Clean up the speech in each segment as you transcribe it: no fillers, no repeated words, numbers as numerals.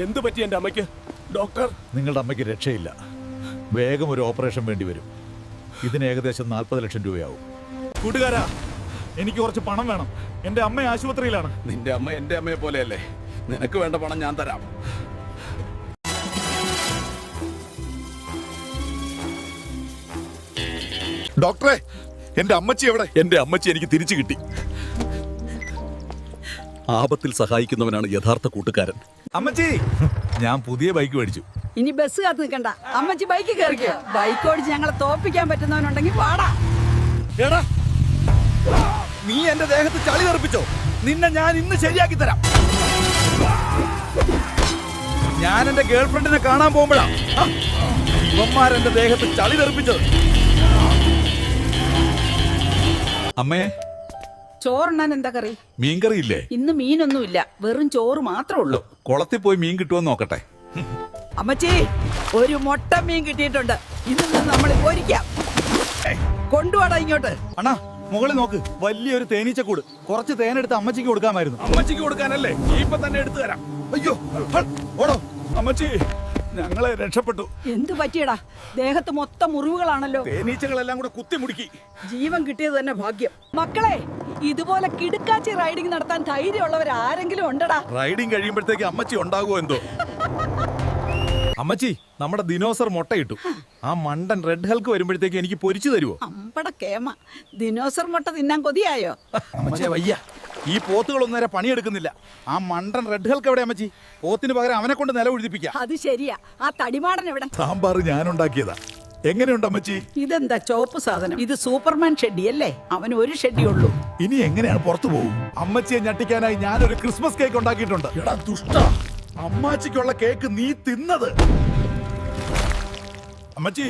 എന്ത് പറ്റി എന്റെ അമ്മയ്ക്ക്? ഡോക്ടർ, നിങ്ങളുടെ അമ്മയ്ക്ക് രക്ഷയില്ല. വേഗം ഒരു ഓപ്പറേഷൻ വേണ്ടി വരും. ഇതിന് ഏകദേശം 40 ലക്ഷം രൂപയാവും. കൂട്ടുകാരാ, എനിക്ക് കുറച്ച് പണം വേണം. എന്റെ അമ്മ ആശുപത്രിയിലാണ്. നിന്റെ അമ്മ എന്റെ അമ്മയെ പോലെയല്ലേ? നിനക്ക് വേണ്ട പണം ഞാൻ തരാം. ഡോക്ടറെ, എന്റെ അമ്മച്ചി എവിടെ? എന്റെ അമ്മച്ചി എനിക്ക് തിരിച്ചു കിട്ടി. ആപത്തിൽ സഹായിക്കുന്നവനാണ് യഥാർത്ഥ കൂട്ടുകാരൻ. അമ്മച്ചി, ഞാൻ പുതിയ ബൈക്ക് മേടിച്ചു. ഇനി ബസ് കാത്ത് നിൽക്കണ്ട, അമ്മച്ചി ബൈക്ക് കയറിക്കോ. ബൈക്ക് ഓടിച്ച് ഞങ്ങളെ തോപ്പിക്കാൻ പറ്റുന്നവനുണ്ടെങ്കിൽ പാടാ. എടാ, നീ എന്റെ ദേഹത്ത് ചളി തെറിപ്പിച്ചോ? നിന്നെ ഞാൻ ഇന്ന് ശരിയാക്കി തരാം. ഞാൻ എന്റെ ഗേൾഫ്രണ്ടിനെ കാണാൻ പോകുമ്പോഴാ ഇവന്മാരെന്റെ ദേഹത്ത് ചളി തെറിപ്പിച്ചത്. അമ്മേ, ചോറുണ്ണാൻ എന്താ കറി? മീൻകറി ഇല്ലേ? ഇന്ന് മീനൊന്നുമില്ല, വെറും ചോറ് മാത്രമേ ഉള്ളൂ. കുളത്തിൽ പോയി മീൻ കിട്ടുമെന്ന് നോക്കട്ടെ. അമ്മച്ചി, ഒരു മുട്ട മീൻ കിട്ടിയിട്ടുണ്ട്. ഇന്ന് നമ്മൾ പൊരിക്കാം. കൊണ്ടുപോടാ ഇങ്ങോട്ട്. അണ്ണാ, മുകളിൽ നോക്ക്, വലിയൊരു തേനീച്ചക്കൂട്. കുറച്ച് തേനെടുത്ത് അമ്മച്ചിക്ക് കൊടുക്കാമായിരുന്നു. അമ്മച്ചിക്ക് കൊടുക്കാനല്ലേ? ഇപ്പൊ തന്നെ എടുത്തു തരാം. അയ്യോ, ഓടോ. അമ്മച്ചി, ഞങ്ങളെ രക്ഷപ്പെട്ടു. എന്തു പറ്റിയടാ? ദേഹത്ത് മൊത്തം മുറിവുകളാണല്ലോ. തേനീച്ചകളെല്ലാം കൂടെ കുത്തി മുടുക്കി. ജീവൻ കിട്ടിയത് തന്നെ ഭാഗ്യം. മക്കളെ, ഇതുപോലെ കിടുക്കാച്ചി റൈഡിംഗ് നടത്താൻ ധൈര്യമുള്ളവർ ആരെങ്കിലും ഉണ്ടടാ? റൈഡിങ് കഴിയുമ്പോഴത്തേക്ക് അമ്മച്ചി ഉണ്ടാകുമോ എന്തോ. അമ്മച്ചി, നമ്മുടെ ദിനോസർ മുട്ടയിട്ടു. ആ മണ്ടൻ റെഡ് ഹൽക്ക് വരുമ്പോഴത്തേക്ക് എനിക്ക് പൊരിച്ചു തരുമോ? അമ്പട കേമ, ദിനോസർ മുട്ട തിന്നാൻ കൊതിയായോ? അമ്മച്ചേ വയ്യ, ഈ പോത്തുകളൊന്നും നേരെ പണിയെടുക്കുന്നില്ല. ആ മണ്ടൻ റെഡ് ഹൽക്ക് എവിടെ അമ്മച്ചി? പോത്തിന് പകരം അവനെ കൊണ്ട് നില ഉഴുതിപ്പിക്കാം. അത് ശരിയാ. ആ തടിമാടൻ എവിടെ? സാമ്പാർ ഞാനുണ്ടാക്കിയതാ. എങ്ങനെയുണ്ട് അമ്മച്ചി? ഇതെന്താ ചോപ്പ് സാധനം? ഇത് സൂപ്പർമാൻ ഷെഡി അല്ലേ? അവന് ഒരു ഷെഡി ഉള്ളൂ. ഇനി എങ്ങനെയാണ് പുറത്തു പോകും? അമ്മച്ചിയെ ഞെട്ടിക്കാനായി ഞാനൊരു ക്രിസ്മസ് കേക്ക് ഉണ്ടാക്കിയിട്ടുണ്ട്. എടാ ദുഷ്ട, അമ്മാച്ചിക്കുള്ള കേക്ക് നീ തിന്നത്. അമ്മച്ചി,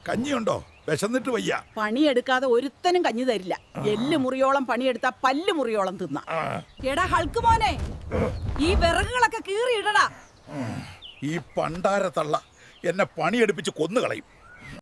കഞ്ഞിയുണ്ടോ? വിശന്നിട്ട് വയ്യ. പണിയെടുക്കാതെ ഒരുത്തനും കഞ്ഞി തരില്ല. എല്ല് മുറിയോളം പണിയെടുത്താ പല്ല് മുറിയോളം തിന്ന. എടാ ഹൾക്ക് മോനെ, ഈ വിറകുകളൊക്കെ കീറിയിടടാ. ഈ പണ്ടാര തള്ള എന്നെ പണിയെടുപ്പിച്ച് കൊന്നുകളയും.